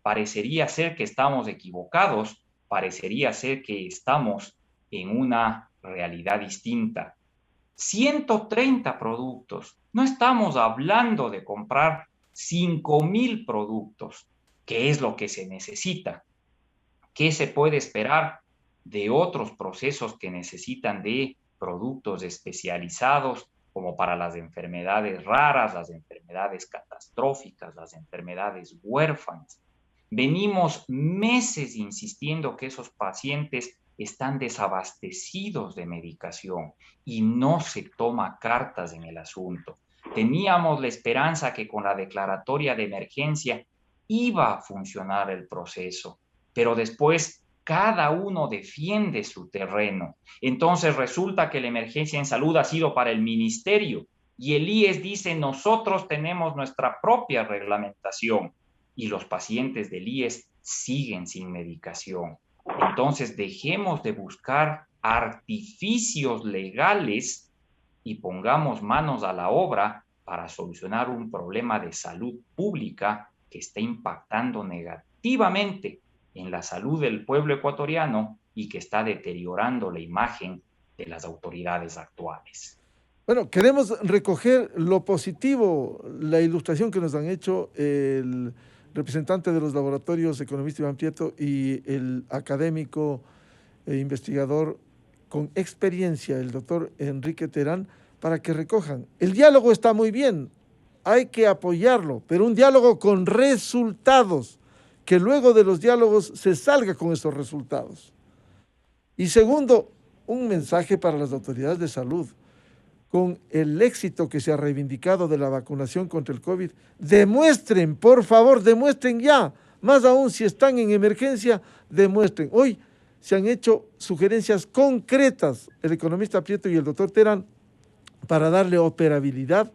S5: Parecería ser que estamos equivocados, parecería ser que estamos en una realidad distinta. 130 productos. No estamos hablando de comprar 5.000 productos, que es lo que se necesita. ¿Qué se puede esperar de otros procesos que necesitan de productos especializados, como para las enfermedades raras, las enfermedades catastróficas, las enfermedades huérfanas? Venimos meses insistiendo que esos pacientes están desabastecidos de medicación y no se toma cartas en el asunto. Teníamos la esperanza que con la declaratoria de emergencia iba a funcionar el proceso, pero después cada uno defiende su terreno. Entonces resulta que la emergencia en salud ha sido para el ministerio y el IES dice: nosotros tenemos nuestra propia reglamentación, y los pacientes del IES siguen sin medicación. Entonces dejemos de buscar artificios legales y pongamos manos a la obra para solucionar un problema de salud pública que está impactando negativamente en la salud del pueblo ecuatoriano y que está deteriorando la imagen de las autoridades actuales.
S3: Bueno, queremos recoger lo positivo, la ilustración que nos han hecho el representante de los laboratorios economista Iván Prieto y el académico e investigador con experiencia, el doctor Enrique Terán, para que recojan. El diálogo está muy bien, hay que apoyarlo, pero un diálogo con resultados, que luego de los diálogos se salga con esos resultados. Y segundo, un mensaje para las autoridades de salud. Con el éxito que se ha reivindicado de la vacunación contra el COVID, demuestren, por favor, demuestren ya, más aún si están en emergencia, demuestren. Hoy se han hecho sugerencias concretas, el economista Prieto y el doctor Terán, para darle operabilidad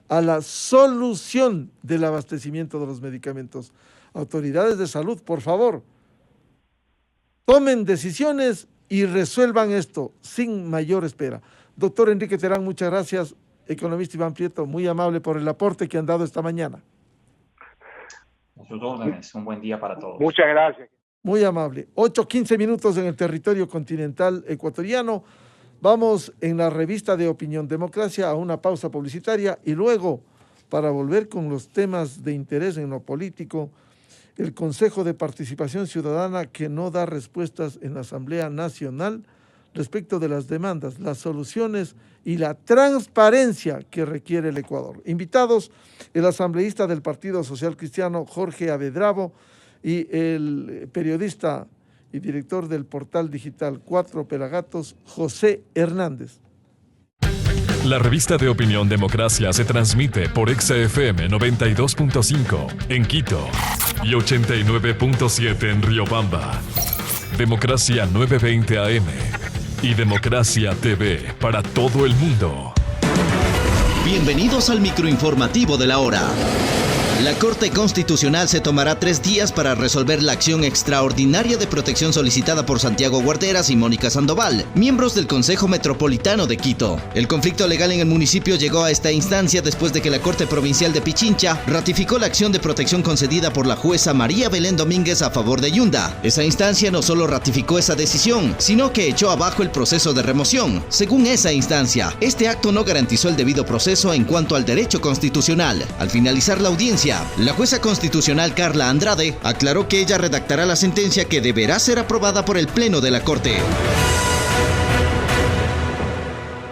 S3: a la solución del abastecimiento de los medicamentos. Autoridades de salud, por favor, tomen decisiones y resuelvan esto sin mayor espera. Doctor Enrique Terán, muchas gracias. Economista Iván Prieto, muy amable por el aporte que han dado esta mañana.
S5: A sus órdenes, un buen día para todos.
S4: Muchas gracias.
S3: Muy amable. 8:15 minutos en el territorio continental ecuatoriano. Vamos en la revista de Opinión Democracia a una pausa publicitaria y luego, para volver con los temas de interés en lo político, el Consejo de Participación Ciudadana que no da respuestas en la Asamblea Nacional respecto de las demandas, las soluciones y la transparencia que requiere el Ecuador. Invitados, el asambleísta del Partido Social Cristiano, Jorge Avedravo, y el periodista y director del portal digital Cuatro Pelagatos, José Hernández.
S1: La revista de Opinión Democracia se transmite por XFM 92.5 en Quito y 89.7 en Riobamba. Democracia 920 AM y Democracia TV para todo el mundo.
S6: Bienvenidos al microinformativo de la hora. La Corte Constitucional se tomará 3 días para resolver la acción extraordinaria de protección solicitada por Santiago Guarderas y Mónica Sandoval, miembros del Consejo Metropolitano de Quito. El conflicto legal en el municipio llegó a esta instancia después de que la Corte Provincial de Pichincha ratificó la acción de protección concedida por la jueza María Belén Domínguez a favor de Yunda. Esa instancia no solo ratificó esa decisión, sino que echó abajo el proceso de remoción. Según esa instancia, este acto no garantizó el debido proceso en cuanto al derecho constitucional. Al finalizar la audiencia, la jueza constitucional Carla Andrade aclaró que ella redactará la sentencia que deberá ser aprobada por el Pleno de la Corte.